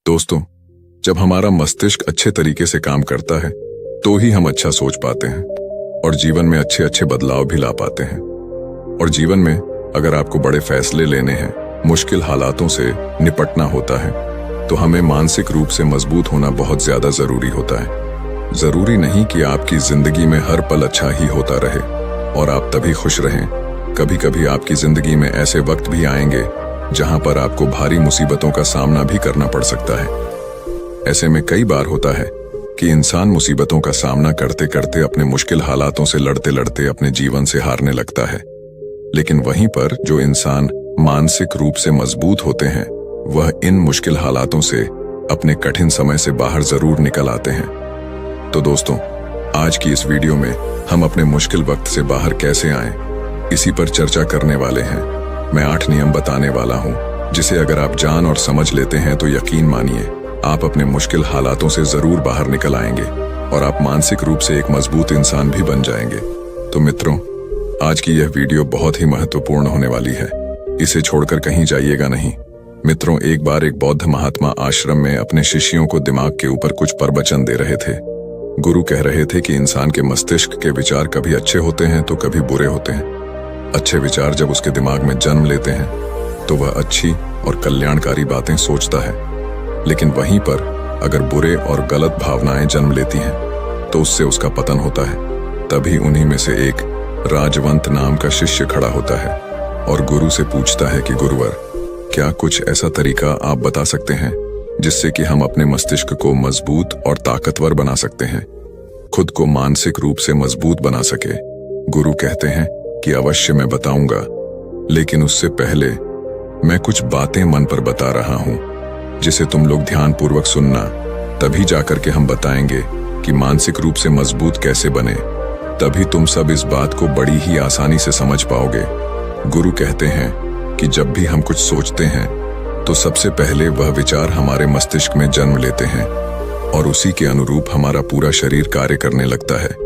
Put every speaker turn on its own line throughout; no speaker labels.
दोस्तों, जब हमारा मस्तिष्क अच्छे तरीके से काम करता है तो ही हम अच्छा सोच पाते हैं और जीवन में अच्छे अच्छे बदलाव भी ला पाते हैं। और जीवन में अगर आपको बड़े फैसले लेने हैं, मुश्किल हालातों से निपटना होता है, तो हमें मानसिक रूप से मजबूत होना बहुत ज्यादा जरूरी होता है। जरूरी नहीं कि आपकी जिंदगी में हर पल अच्छा ही होता रहे और आप तभी खुश रहें। कभी कभी आपकी जिंदगी में ऐसे वक्त भी आएंगे जहां पर आपको भारी मुसीबतों का सामना भी करना पड़ सकता है। ऐसे में कई बार होता है कि इंसान मुसीबतों का सामना करते करते अपने मुश्किल हालातों से लड़ते लड़ते अपने जीवन से हारने लगता है। लेकिन वहीं पर जो इंसान मानसिक रूप से मजबूत होते हैं, वह इन मुश्किल हालातों से अपने कठिन समय से बाहर जरूर निकल आते हैं। तो दोस्तों, आज की इस वीडियो में हम अपने मुश्किल वक्त से बाहर कैसे आएं, इसी पर चर्चा करने वाले हैं। मैं 8 नियम बताने वाला हूं, जिसे अगर आप जान और समझ लेते हैं तो यकीन मानिए आप अपने मुश्किल हालातों से जरूर बाहर निकल आएंगे और आप मानसिक रूप से एक मजबूत इंसान भी बन जाएंगे। तो मित्रों, आज की यह वीडियो बहुत ही महत्वपूर्ण होने वाली है, इसे छोड़कर कहीं जाइएगा नहीं। मित्रों, एक बार एक बौद्ध महात्मा आश्रम में अपने शिष्यों को दिमाग के ऊपर कुछ प्रवचन दे रहे थे। गुरु कह रहे थे कि इंसान के मस्तिष्क के विचार कभी अच्छे होते हैं तो कभी बुरे होते हैं। अच्छे विचार जब उसके दिमाग में जन्म लेते हैं तो वह अच्छी और कल्याणकारी बातें सोचता है, लेकिन वहीं पर अगर बुरे और गलत भावनाएं जन्म लेती हैं तो उससे उसका पतन होता है। तभी उन्हीं में से एक राजवंत नाम का शिष्य खड़ा होता है और गुरु से पूछता है कि गुरुवर, क्या कुछ ऐसा तरीका आप बता सकते हैं जिससे कि हम अपने मस्तिष्क को मजबूत और ताकतवर बना सकते हैं, खुद को मानसिक रूप से मजबूत बना सके। गुरु कहते हैं कि अवश्य मैं बताऊंगा, लेकिन उससे पहले मैं कुछ बातें मन पर बता रहा हूं जिसे तुम लोग ध्यानपूर्वक सुनना। तभी जाकर के हम बताएंगे कि मानसिक रूप से मजबूत कैसे बने। तभी तुम सब इस बात को बड़ी ही आसानी से समझ पाओगे। गुरु कहते हैं कि जब भी हम कुछ सोचते हैं तो सबसे पहले वह विचार हमारे मस्तिष्क में जन्म लेते हैं और उसी के अनुरूप हमारा पूरा शरीर कार्य करने लगता है।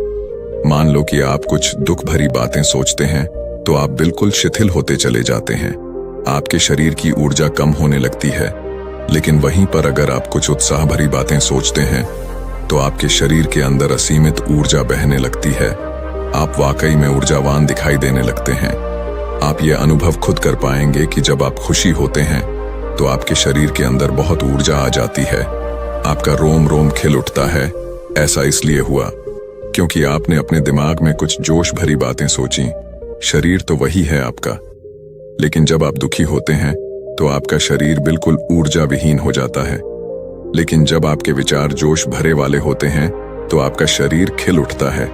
मान लो कि आप कुछ दुख भरी बातें सोचते हैं तो आप बिल्कुल शिथिल होते चले जाते हैं, आपके शरीर की ऊर्जा कम होने लगती है। लेकिन वहीं पर अगर आप कुछ उत्साह भरी बातें सोचते हैं तो आपके शरीर के अंदर असीमित ऊर्जा बहने लगती है। आप वाकई में ऊर्जावान दिखाई देने लगते हैं। आप ये अनुभव खुद कर पाएंगे कि जब आप खुशी होते हैं तो आपके शरीर के अंदर बहुत ऊर्जा आ जाती है, आपका रोम रोम खिल उठता है। ऐसा इसलिए हुआ क्योंकि आपने अपने दिमाग में कुछ जोश भरी बातें सोची। शरीर तो वही है आपका, लेकिन जब आप दुखी होते हैं तो आपका शरीर बिल्कुल ऊर्जा विहीन हो जाता है। लेकिन जब आपके विचार जोश भरे वाले होते हैं तो आपका शरीर खिल उठता है।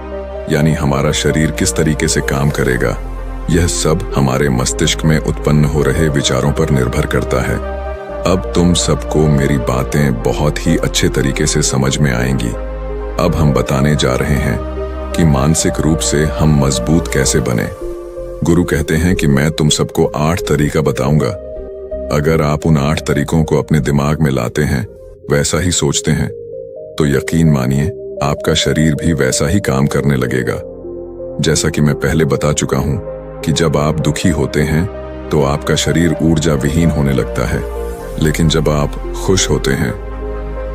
यानी हमारा शरीर किस तरीके से काम करेगा, यह सब हमारे मस्तिष्क में उत्पन्न हो रहे विचारों पर निर्भर करता है। अब तुम सबको मेरी बातें बहुत ही अच्छे तरीके से समझ में आएंगी। अब हम बताने जा रहे हैं कि मानसिक रूप से हम मजबूत कैसे बने। गुरु कहते हैं कि मैं तुम सबको 8 तरीका बताऊंगा। अगर आप उन 8 तरीकों को अपने दिमाग में लाते हैं, वैसा ही सोचते हैं, तो यकीन मानिए आपका शरीर भी वैसा ही काम करने लगेगा। जैसा कि मैं पहले बता चुका हूं कि जब आप दुखी होते हैं तो आपका शरीर ऊर्जा विहीन होने लगता है, लेकिन जब आप खुश होते हैं,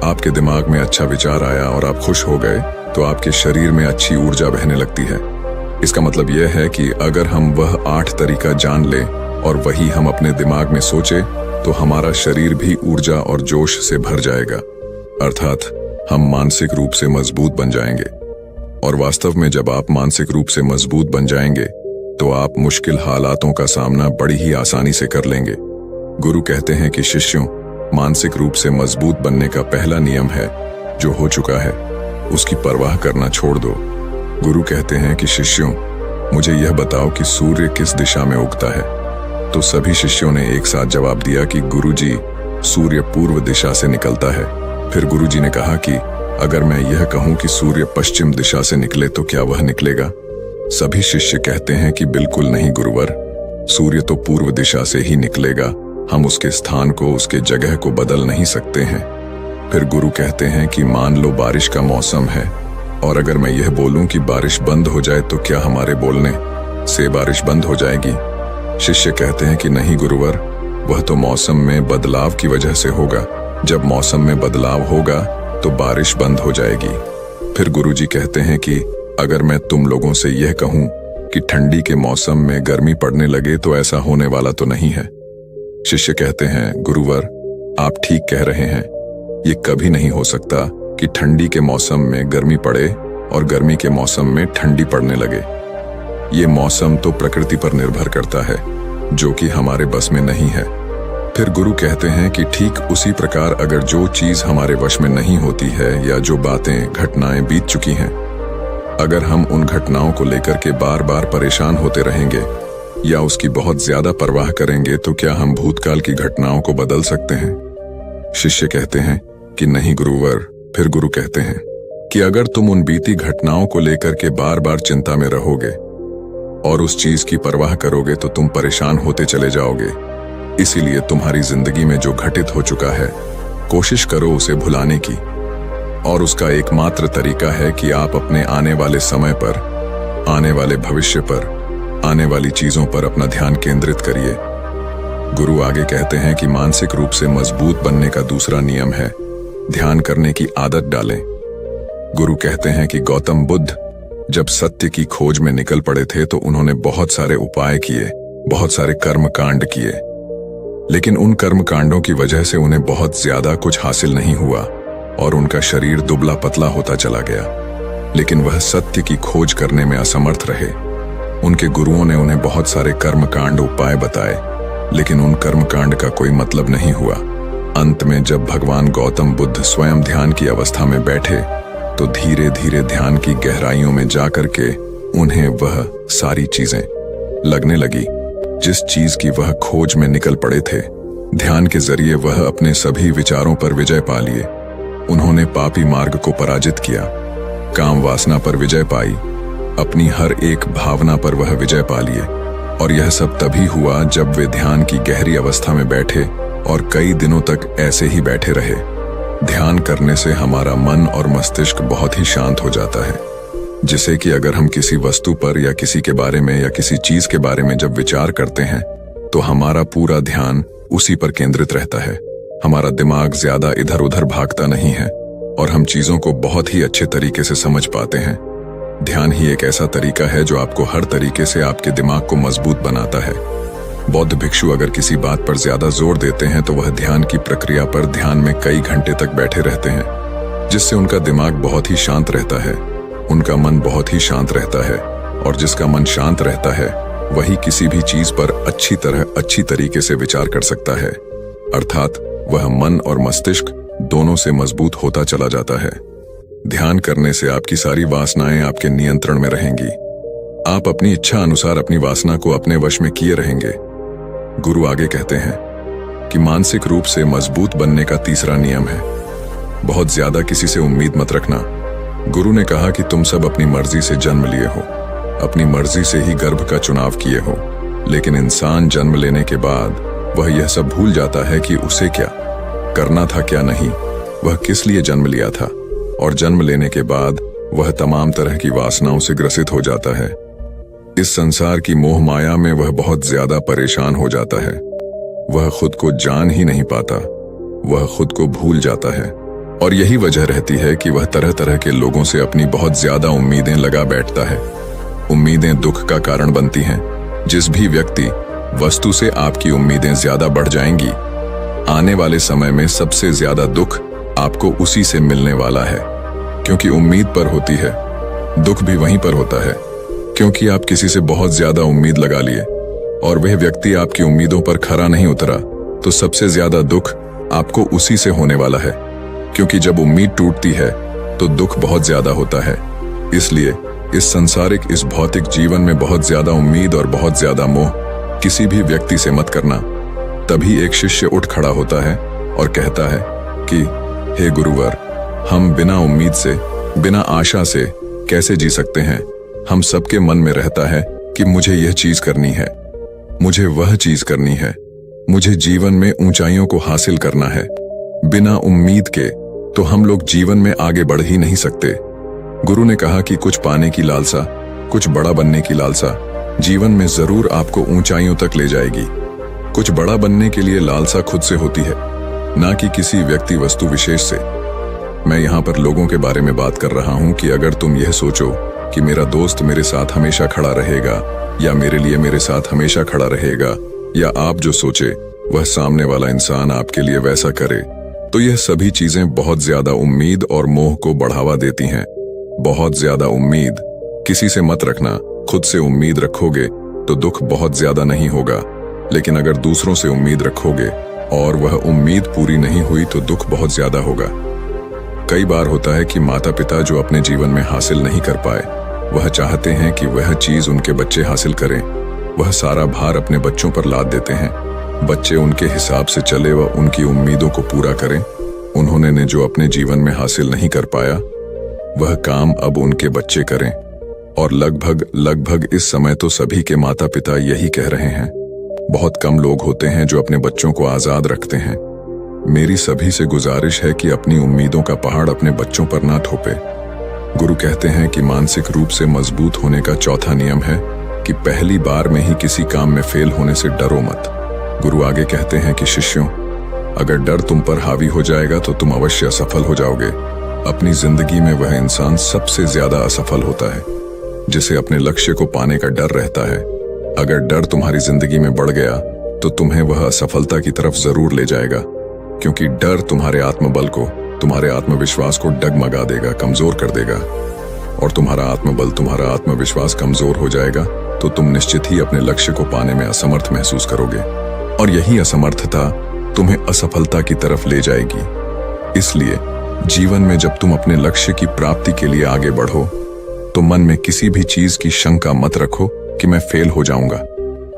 आपके दिमाग में अच्छा विचार आया और आप खुश हो गए, तो आपके शरीर में अच्छी ऊर्जा बहने लगती है। इसका मतलब यह है कि अगर हम वह 8 तरीका जान लें और वही हम अपने दिमाग में सोचे तो हमारा शरीर भी ऊर्जा और जोश से भर जाएगा, अर्थात हम मानसिक रूप से मजबूत बन जाएंगे। और वास्तव में जब आप मानसिक रूप से मजबूत बन जाएंगे तो आप मुश्किल हालातों का सामना बड़ी ही आसानी से कर लेंगे। गुरु कहते हैं कि शिष्यों, मानसिक रूप से मजबूत बनने का पहला नियम है, जो हो चुका है उसकी परवाह करना छोड़ दो। गुरु कहते हैं कि शिष्यों, मुझे यह बताओ कि सूर्य किस दिशा में उगता है। तो सभी शिष्यों ने एक साथ जवाब दिया कि गुरुजी, सूर्य पूर्व दिशा से निकलता है। फिर गुरुजी ने कहा कि अगर मैं यह कहूं कि सूर्य पश्चिम दिशा से निकले तो क्या वह निकलेगा? सभी शिष्य कहते हैं कि बिल्कुल नहीं गुरुवर, सूर्य तो पूर्व दिशा से ही निकलेगा, हम उसके स्थान को, उसके जगह को बदल नहीं सकते हैं। फिर गुरु कहते हैं कि मान लो बारिश का मौसम है और अगर मैं यह बोलूं कि बारिश बंद हो जाए तो क्या हमारे बोलने से बारिश बंद हो जाएगी? शिष्य कहते हैं कि नहीं गुरुवर, वह तो मौसम में बदलाव की वजह से होगा, जब मौसम में बदलाव होगा तो बारिश बंद हो जाएगी। फिर गुरुजी कहते हैं कि अगर मैं तुम लोगों से यह कहूं कि ठंडी के मौसम में गर्मी पड़ने लगे तो ऐसा होने वाला तो नहीं है। शिष्य कहते हैं, गुरुवर आप ठीक कह रहे हैं, ये कभी नहीं हो सकता कि ठंडी के मौसम में गर्मी पड़े और गर्मी के मौसम में ठंडी पड़ने लगे। ये मौसम तो प्रकृति पर निर्भर करता है, जो कि हमारे बस में नहीं है। फिर गुरु कहते हैं कि ठीक उसी प्रकार अगर जो चीज हमारे वश में नहीं होती है या जो बातें घटनाएं बीत चुकी हैं, अगर हम उन घटनाओं को लेकर के बार बार परेशान होते रहेंगे या उसकी बहुत ज्यादा परवाह करेंगे तो क्या हम भूतकाल की घटनाओं को बदल सकते हैं? शिष्य कहते हैं कि नहीं गुरुवर। फिर गुरु कहते हैं कि अगर तुम उन बीती घटनाओं को लेकर के बार बार चिंता में रहोगे और उस चीज की परवाह करोगे तो तुम परेशान होते चले जाओगे। इसीलिए तुम्हारी जिंदगी में जो घटित हो चुका है, कोशिश करो उसे भुलाने की, और उसका एकमात्र तरीका है कि आप अपने आने वाले समय पर, आने वाले भविष्य पर, आने वाली चीजों पर अपना ध्यान केंद्रित करिए। गुरु आगे कहते हैं कि मानसिक रूप से मजबूत बनने का दूसरा नियम है ध्यान करने की आदत डालें। गुरु कहते हैं कि गौतम बुद्ध जब सत्य की खोज में निकल पड़े थे तो उन्होंने बहुत सारे उपाय किए, बहुत सारे कर्म कांड किए, लेकिन उन कर्म कांडों की वजह से उन्हें बहुत ज्यादा कुछ हासिल नहीं हुआ और उनका शरीर दुबला पतला होता चला गया। लेकिन वह सत्य की खोज करने में असमर्थ रहे। उनके गुरुओं ने उन्हें बहुत सारे कर्म कांड उपाय बताए, लेकिन उन कर्म कांड का कोई मतलब नहीं हुआ। अंत में जब भगवान गौतम बुद्ध स्वयं ध्यान की अवस्था में बैठे तो धीरे धीरे ध्यान की गहराइयों में जाकर के उन्हें वह सारी चीजें लगने लगी जिस चीज की वह खोज में निकल पड़े थे। ध्यान के जरिए वह अपने सभी विचारों पर विजय पा लिए। उन्होंने पापी मार्ग को पराजित किया, काम वासना पर विजय पाई, अपनी हर एक भावना पर वह विजय पा लिए। और यह सब तभी हुआ जब वे ध्यान की गहरी अवस्था में बैठे और कई दिनों तक ऐसे ही बैठे रहे। ध्यान करने से हमारा मन और मस्तिष्क बहुत ही शांत हो जाता है, जिसे कि अगर हम किसी वस्तु पर या किसी के बारे में या किसी चीज के बारे में जब विचार करते हैं तो हमारा पूरा ध्यान उसी पर केंद्रित रहता है। हमारा दिमाग ज्यादा इधर उधर भागता नहीं है और हम चीजों को बहुत ही अच्छे तरीके से समझ पाते हैं। ध्यान ही एक ऐसा तरीका है जो आपको हर तरीके से आपके दिमाग को मजबूत बनाता है। बौद्ध भिक्षु अगर किसी बात पर ज्यादा जोर देते हैं तो वह ध्यान की प्रक्रिया पर ध्यान में कई घंटे तक बैठे रहते हैं, जिससे उनका दिमाग बहुत ही शांत रहता है, उनका मन बहुत ही शांत रहता है, और जिसका मन शांत रहता है वही किसी भी चीज पर अच्छी तरीके से विचार कर सकता है। अर्थात वह मन और मस्तिष्क दोनों से मजबूत होता चला जाता है। ध्यान करने से आपकी सारी वासनाएं आपके नियंत्रण में रहेंगी। आप अपनी इच्छा अनुसार अपनी वासना को अपने वश में किए रहेंगे। गुरु आगे कहते हैं कि मानसिक रूप से मजबूत बनने का तीसरा नियम है बहुत ज्यादा किसी से उम्मीद मत रखना। गुरु ने कहा कि तुम सब अपनी मर्जी से जन्म लिए हो, अपनी मर्जी से ही गर्भ का चुनाव किए हो, लेकिन इंसान जन्म लेने के बाद वह यह सब भूल जाता है कि उसे क्या करना था क्या नहीं, वह किस लिए जन्म लिया था, और जन्म लेने के बाद वह तमाम तरह की वासनाओं से ग्रसित हो जाता है। इस संसार की मोह माया में वह बहुत ज्यादा परेशान हो जाता है। वह खुद को जान ही नहीं पाता, वह खुद को भूल जाता है, और यही वजह रहती है कि वह तरह तरह के लोगों से अपनी बहुत ज्यादा उम्मीदें लगा बैठता है। उम्मीदें दुख का कारण बनती हैं। जिस भी व्यक्ति वस्तु से आपकी उम्मीदें ज्यादा बढ़ जाएंगी, आने वाले समय में सबसे ज्यादा दुख आपको उसी से मिलने वाला है, क्योंकि उम्मीद पर होती है। दुख भी वहीं पर होता है, क्योंकि आप किसी से बहुत ज्यादा उम्मीद लगा लिए और वह व्यक्ति आपकी उम्मीदों पर खरा नहीं उतरा, तो सबसे ज्यादा दुख आपको उसी से होने वाला है, क्योंकि जब उम्मीद टूटती है तो दुख बहुत ज्यादा होता है। इसलिए इस संसारिक, इस भौतिक जीवन में बहुत ज्यादा उम्मीद और बहुत ज्यादा मोह किसी भी व्यक्ति से मत करना। तभी एक शिष्य उठ खड़ा होता है और कहता है कि हे गुरुवर, हम बिना उम्मीद से, बिना आशा से कैसे जी सकते हैं? हम सबके मन में रहता है कि मुझे यह चीज करनी है, मुझे वह चीज करनी है, मुझे जीवन में ऊंचाइयों को हासिल करना है। बिना उम्मीद के तो हम लोग जीवन में आगे बढ़ ही नहीं सकते। गुरु ने कहा कि कुछ पाने की लालसा, कुछ बड़ा बनने की लालसा जीवन में जरूर आपको ऊंचाइयों तक ले जाएगी। कुछ बड़ा बनने के लिए लालसा खुद से होती है, ना कि किसी व्यक्ति वस्तु विशेष से। मैं यहाँ पर लोगों के बारे में बात कर रहा हूँ कि अगर तुम यह सोचो कि मेरा दोस्त मेरे साथ हमेशा खड़ा रहेगा या मेरे लिए मेरे साथ हमेशा खड़ा रहेगा, या आप जो सोचे वह सामने वाला इंसान आपके लिए वैसा करे, तो यह सभी चीजें बहुत ज्यादा उम्मीद और मोह को बढ़ावा देती हैं। बहुत ज्यादा उम्मीद किसी से मत रखना। खुद से उम्मीद रखोगे तो दुख बहुत ज्यादा नहीं होगा, लेकिन अगर दूसरों से उम्मीद रखोगे और वह उम्मीद पूरी नहीं हुई तो दुख बहुत ज्यादा होगा। कई बार होता है कि माता पिता जो अपने जीवन में हासिल नहीं कर पाए, वह चाहते हैं कि वह चीज उनके बच्चे हासिल करें। वह सारा भार अपने बच्चों पर लाद देते हैं। बच्चे उनके हिसाब से चले व उनकी उम्मीदों को पूरा करें। उन्होंने ने जो अपने जीवन में हासिल नहीं कर पाया, वह काम अब उनके बच्चे करें। और लगभग इस समय तो सभी के माता पिता यही कह रहे हैं। बहुत कम लोग होते हैं जो अपने बच्चों को आजाद रखते हैं। मेरी सभी से गुजारिश है कि अपनी उम्मीदों का पहाड़ अपने बच्चों पर ना थोपे। गुरु कहते हैं कि मानसिक रूप से मजबूत होने का चौथा नियम है कि पहली बार में ही किसी काम में फेल होने से डरो मत। गुरु आगे कहते हैं कि शिष्यों, अगर डर तुम पर हावी हो जाएगा तो तुम अवश्य असफल हो जाओगे। अपनी जिंदगी में वह इंसान सबसे ज्यादा असफल होता है जिसे अपने लक्ष्य को पाने का डर रहता है। अगर डर तुम्हारी जिंदगी में बढ़ गया तो तुम्हें वह असफलता की तरफ जरूर ले जाएगा, क्योंकि डर तुम्हारे आत्मबल को, तुम्हारे आत्मविश्वास को डगमगा देगा, कमजोर कर देगा। और तुम्हारा आत्मबल, तुम्हारा आत्मविश्वास कमजोर हो जाएगा तो तुम निश्चित ही अपने लक्ष्य को पाने में असमर्थ महसूस करोगे, और यही असमर्थता तुम्हें असफलता की तरफ ले जाएगी। इसलिए जीवन में जब तुम अपने लक्ष्य की प्राप्ति के लिए आगे बढ़ो तो मन में किसी भी चीज की शंका मत रखो कि मैं फेल हो जाऊंगा।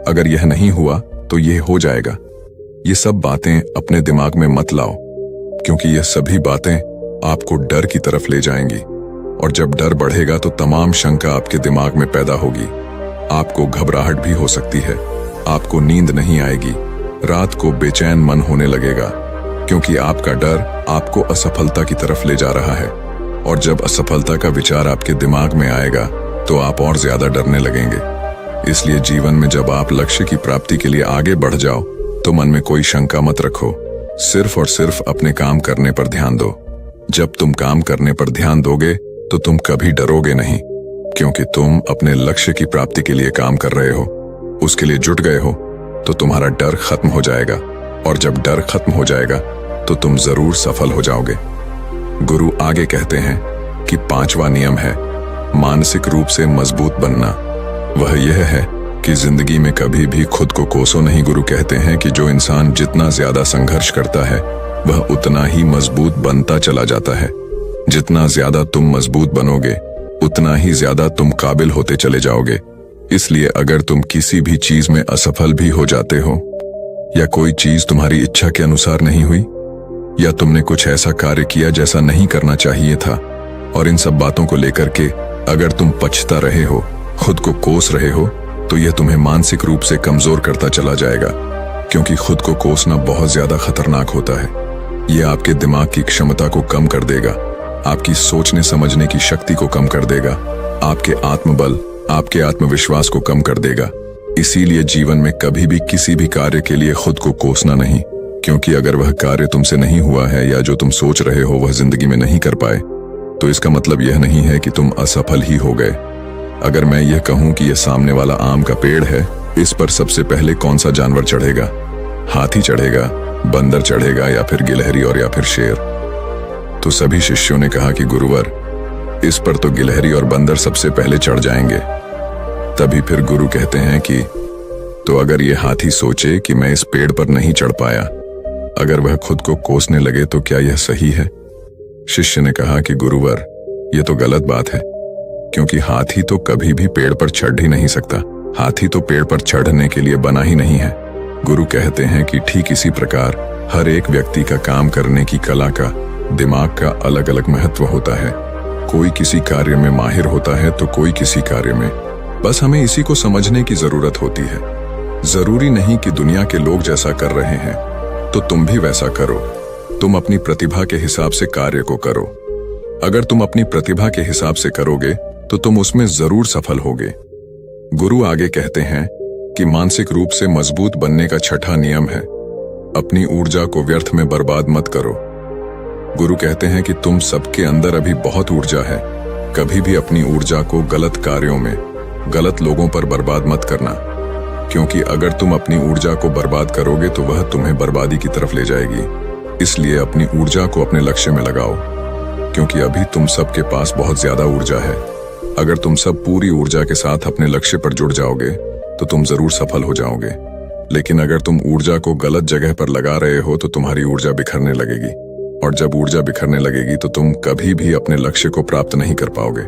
अगर यह नहीं हुआ तो यह हो जाएगा। ये सब बातें अपने दिमाग में मत लाओ, क्योंकि यह सभी बातें आपको डर की तरफ ले जाएंगी। और जब डर बढ़ेगा तो तमाम शंका आपके दिमाग में पैदा होगी। आपको घबराहट भी हो सकती है, आपको नींद नहीं आएगी, रात को बेचैन मन होने लगेगा, क्योंकि आपका डर आपको असफलता की तरफ ले जा रहा है। और जब असफलता का विचार आपके दिमाग में आएगा तो आप और ज्यादा डरने लगेंगे। इसलिए जीवन में जब आप लक्ष्य की प्राप्ति के लिए आगे बढ़ जाओ तो मन में कोई शंका मत रखो, सिर्फ और सिर्फ अपने काम करने पर ध्यान दो। जब तुम काम करने पर ध्यान दोगे तो तुम कभी डरोगे नहीं, क्योंकि तुम अपने लक्ष्य की प्राप्ति के लिए काम कर रहे हो, उसके लिए जुट गए हो, तो तुम्हारा डर खत्म हो जाएगा। और जब डर खत्म हो जाएगा तो तुम जरूर सफल हो जाओगे। गुरु आगे कहते हैं कि पांचवा नियम है मानसिक रूप से मजबूत बनना। वह यह है कि जिंदगी में कभी भी खुद को कोसो नहीं। गुरु कहते हैं कि जो इंसान जितना ज्यादा संघर्ष करता है वह उतना ही मजबूत बनता चला जाता है। जितना ज्यादा तुम मजबूत बनोगे उतना ही ज्यादा तुम काबिल होते चले जाओगे। इसलिए अगर तुम किसी भी चीज में असफल भी हो जाते हो, या कोई चीज तुम्हारी इच्छा के अनुसार नहीं हुई, या तुमने कुछ ऐसा कार्य किया जैसा नहीं करना चाहिए था, और इन सब बातों को लेकर के अगर तुम पछता रहे हो, खुद को कोस रहे हो, तो यह तुम्हें मानसिक रूप से कमजोर करता चला जाएगा। क्योंकि खुद को कोसना बहुत ज्यादा खतरनाक होता है। यह आपके दिमाग की क्षमता को कम कर देगा, आपकी सोचने समझने की शक्ति को कम कर देगा, आपके आत्मबल, आपके आत्मविश्वास को कम कर देगा। इसीलिए जीवन में कभी भी किसी भी कार्य के लिए खुद को कोसना नहीं, क्योंकि अगर वह कार्य तुमसे नहीं हुआ है या जो तुम सोच रहे हो वह जिंदगी में नहीं कर पाए, तो इसका मतलब यह नहीं है कि तुम असफल ही हो गए। अगर मैं यह कहूं कि यह सामने वाला आम का पेड़ है, इस पर सबसे पहले कौन सा जानवर चढ़ेगा? हाथी चढ़ेगा, बंदर चढ़ेगा, या फिर गिलहरी और या फिर शेर? तो सभी शिष्यों ने कहा कि गुरुवर, इस पर तो गिलहरी और बंदर सबसे पहले चढ़ जाएंगे। तभी फिर गुरु कहते हैं कि तो अगर ये हाथी सोचे कि मैं इस पेड़ पर नहीं चढ़ पाया, अगर वह खुद को कोसने लगे तो क्या यह सही है? शिष्य ने कहा कि गुरुवर, यह तो गलत बात है, क्योंकि हाथी तो कभी भी पेड़ पर चढ़ ही नहीं सकता। हाथी तो पेड़ पर चढ़ने के लिए बना ही नहीं है। गुरु कहते हैं कि ठीक इसी प्रकार हर एक व्यक्ति का काम करने की कला का, दिमाग का अलग अलग महत्व होता है। कोई किसी कार्य में माहिर होता है तो कोई किसी कार्य में। बस हमें इसी को समझने की जरूरत होती है। जरूरी नहीं कि दुनिया के लोग जैसा कर रहे हैं तो तुम भी वैसा करो। तुम अपनी प्रतिभा के हिसाब से कार्य को करो। अगर तुम अपनी प्रतिभा के हिसाब से करोगे तो तुम उसमें जरूर सफल होगे। गुरु आगे कहते हैं कि मानसिक रूप से मजबूत बनने का छठा नियम है अपनी ऊर्जा को व्यर्थ में बर्बाद मत करो। गुरु कहते हैं कि तुम सबके अंदर अभी बहुत ऊर्जा है। कभी भी अपनी ऊर्जा को गलत कार्यों में, गलत लोगों पर बर्बाद मत करना, क्योंकि अगर तुम अपनी ऊर्जा को बर्बाद करोगे तो वह तुम्हें बर्बादी की तरफ ले जाएगी। इसलिए अपनी ऊर्जा को अपने लक्ष्य में लगाओ, क्योंकि अभी तुम सबके पास बहुत ज्यादा ऊर्जा है। अगर तुम सब पूरी ऊर्जा के साथ अपने लक्ष्य पर जुड़ जाओगे तो तुम जरूर सफल हो जाओगे। लेकिन अगर तुम ऊर्जा को गलत जगह पर लगा रहे हो तो तुम्हारी ऊर्जा बिखरने लगेगी, और जब ऊर्जा बिखरने लगेगी तो तुम कभी भी अपने लक्ष्य को प्राप्त नहीं कर पाओगे।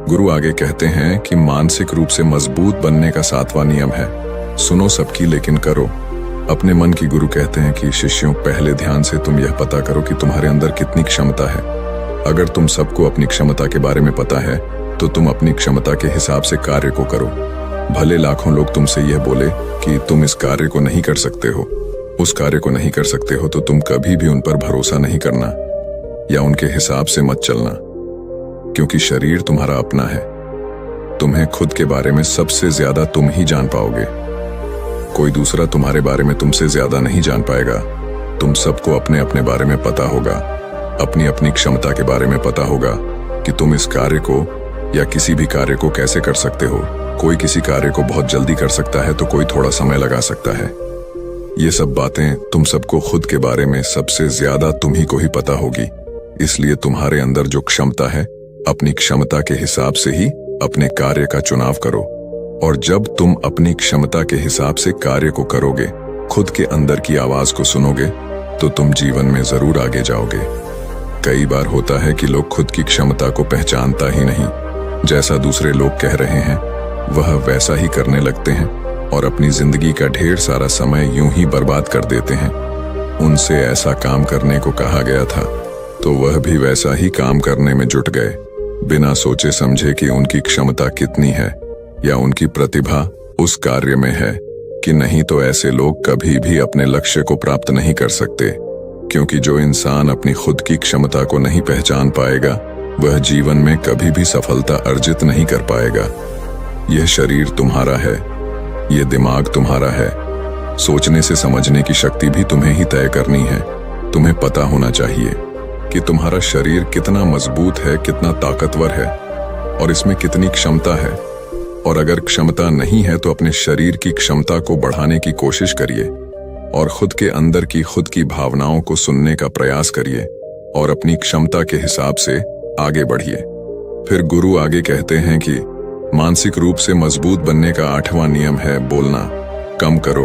गुरु आगे कहते हैं कि मानसिक रूप से मजबूत बनने का 7वां नियम है, सुनो सबकी लेकिन करो अपने मन की। गुरु कहते हैं कि शिष्यों, पहले ध्यान से तुम यह पता करो कि तुम्हारे अंदर कितनी क्षमता है। अगर तुम सबको अपनी क्षमता के बारे में पता है तो तुम अपनी क्षमता के हिसाब से कार्य को करो। भले लाखों लोग तुमसे यह बोले कि तुम इस कार्य को नहीं कर सकते हो, उस कार्य को नहीं कर सकते हो, तो तुम कभी भी उन पर भरोसा नहीं करना या उनके हिसाब से मत चलना, क्योंकि शरीर तुम्हारा अपना है। तुम्हें खुद के बारे में सबसे ज्यादा तुम ही जान पाओगे। कोई दूसरा तुम्हारे बारे में तुमसे ज्यादा नहीं जान पाएगा। तुम सबको अपने अपने बारे में पता होगा, अपनी अपनी क्षमता के बारे में पता होगा कि तुम इस कार्य को या किसी भी कार्य को कैसे कर सकते हो। कोई किसी कार्य को बहुत जल्दी कर सकता है तो कोई थोड़ा समय लगा सकता है। ये सब बातें तुम सबको खुद के बारे में सबसे ज्यादा तुम ही को ही पता होगी। इसलिए तुम्हारे अंदर जो क्षमता है, अपनी क्षमता के हिसाब से ही अपने कार्य का चुनाव करो। और जब तुम अपनी क्षमता के हिसाब से कार्य को करोगे, खुद के अंदर की आवाज को सुनोगे, तो तुम जीवन में जरूर आगे जाओगे। कई बार होता है कि लोग खुद की क्षमता को पहचानता ही नहीं, जैसा दूसरे लोग कह रहे हैं वह वैसा ही करने लगते हैं और अपनी जिंदगी का ढेर सारा समय यूं ही बर्बाद कर देते हैं। उनसे ऐसा काम करने को कहा गया था तो वह भी वैसा ही काम करने में जुट गए, बिना सोचे समझे कि उनकी क्षमता कितनी है या उनकी प्रतिभा उस कार्य में है कि नहीं। तो ऐसे लोग कभी भी अपने लक्ष्य को प्राप्त नहीं कर सकते, क्योंकि जो इंसान अपनी खुद की क्षमता को नहीं पहचान पाएगा वह जीवन में कभी भी सफलता अर्जित नहीं कर पाएगा। यह शरीर तुम्हारा है, यह दिमाग तुम्हारा है, सोचने से समझने की शक्ति भी तुम्हें ही तय करनी है। तुम्हें पता होना चाहिए कि तुम्हारा शरीर कितना मजबूत है, कितना ताकतवर है और इसमें कितनी क्षमता है। और अगर क्षमता नहीं है तो अपने शरीर की क्षमता को बढ़ाने की कोशिश करिए और खुद के अंदर की खुद की भावनाओं को सुनने का प्रयास करिए और अपनी क्षमता के हिसाब से आगे बढ़िए। फिर गुरु आगे कहते हैं कि मानसिक रूप से मजबूत बनने का 8वां नियम है, बोलना कम करो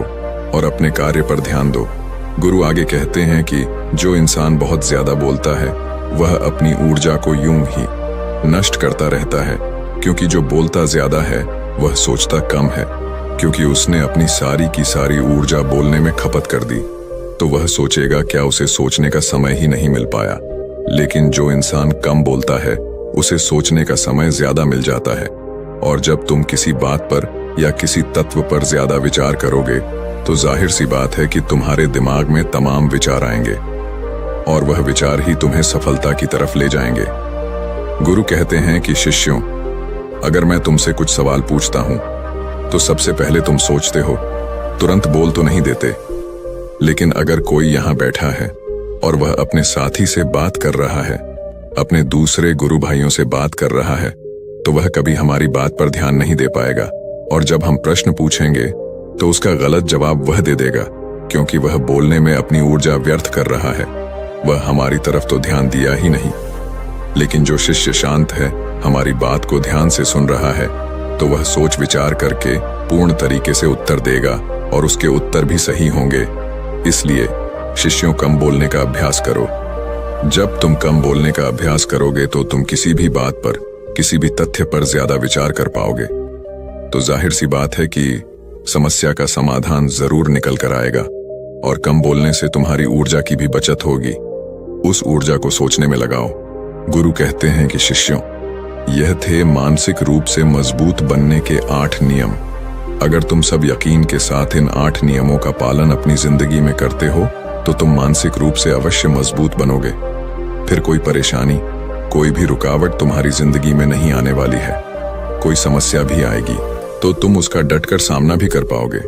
और अपने कार्य पर ध्यान दो। गुरु आगे कहते हैं कि जो इंसान बहुत ज्यादा बोलता है वह अपनी ऊर्जा को यूं ही नष्ट करता रहता है, क्योंकि जो बोलता ज्यादा है वह सोचता कम है, क्योंकि उसने अपनी सारी की सारी ऊर्जा बोलने में खपत कर दी तो वह सोचेगा क्या उसे सोचने का समय ही नहीं मिल पाया। लेकिन जो इंसान कम बोलता है उसे सोचने का समय ज्यादा मिल जाता है, और जब तुम किसी बात पर या किसी तत्व पर ज्यादा विचार करोगे तो जाहिर सी बात है कि तुम्हारे दिमाग में तमाम विचार आएंगे और वह विचार ही तुम्हें सफलता की तरफ ले जाएंगे। गुरु कहते हैं कि शिष्यों, अगर मैं तुमसे कुछ सवाल पूछता हूं तो सबसे पहले तुम सोचते हो, तुरंत बोल तो नहीं देते। लेकिन अगर कोई यहां बैठा है और वह अपने साथी से बात कर रहा है, अपने दूसरे गुरु भाइयों से बात कर रहा है, तो वह कभी हमारी बात पर ध्यान नहीं दे पाएगा। और जब हम प्रश्न पूछेंगे तो उसका गलत जवाब वह दे देगा, क्योंकि वह बोलने में अपनी ऊर्जा व्यर्थ कर रहा है। वह हमारी तरफ तो ध्यान दिया ही नहीं। लेकिन जो शिष्य शांत है, हमारी बात को ध्यान से सुन रहा है, तो वह सोच विचार करके पूर्ण तरीके से उत्तर देगा और उसके उत्तर भी सही होंगे। इसलिए शिष्यों, कम बोलने का अभ्यास करो। जब तुम कम बोलने का अभ्यास करोगे तो तुम किसी भी बात पर, किसी भी तथ्य पर ज्यादा विचार कर पाओगे। तो जाहिर सी बात है कि समस्या का समाधान जरूर निकल कर आएगा, और कम बोलने से तुम्हारी ऊर्जा की भी बचत होगी। उस ऊर्जा को सोचने में लगाओ। गुरु कहते हैं कि शिष्यों, यह थे मानसिक रूप से मजबूत बनने के 8 नियम। अगर तुम सब यकीन के साथ इन 8 नियमों का पालन अपनी जिंदगी में करते हो तो तुम मानसिक रूप से अवश्य मजबूत बनोगे। फिर कोई परेशानी, कोई भी रुकावट तुम्हारी जिंदगी में नहीं आने वाली है। कोई समस्या भी आएगी तो तुम उसका डटकर सामना भी कर पाओगे।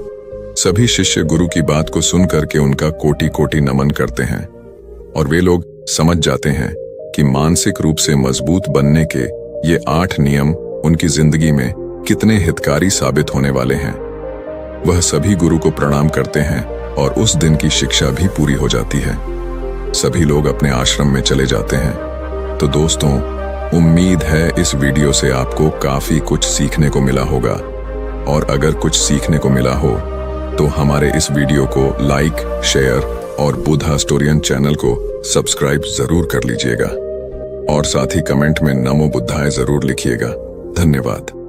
सभी शिष्य गुरु की बात को सुन करके उनका कोटि कोटि नमन करते हैं और वे लोग समझ जाते हैं कि मानसिक रूप से मजबूत बनने के ये 8 नियम उनकी जिंदगी में कितने हितकारी साबित होने वाले हैं। वह सभी गुरु को प्रणाम करते हैं और उस दिन की शिक्षा भी पूरी हो जाती है। सभी लोग अपने आश्रम में चले जाते हैं। तो दोस्तों, उम्मीद है इस वीडियो से आपको काफी कुछ सीखने को मिला होगा, और अगर कुछ सीखने को मिला हो तो हमारे इस वीडियो को लाइक, शेयर और बुधा स्टोरियन चैनल को सब्सक्राइब जरूर कर लीजिएगा और साथ ही कमेंट में नमो बुद्धाय जरूर लिखिएगा। धन्यवाद।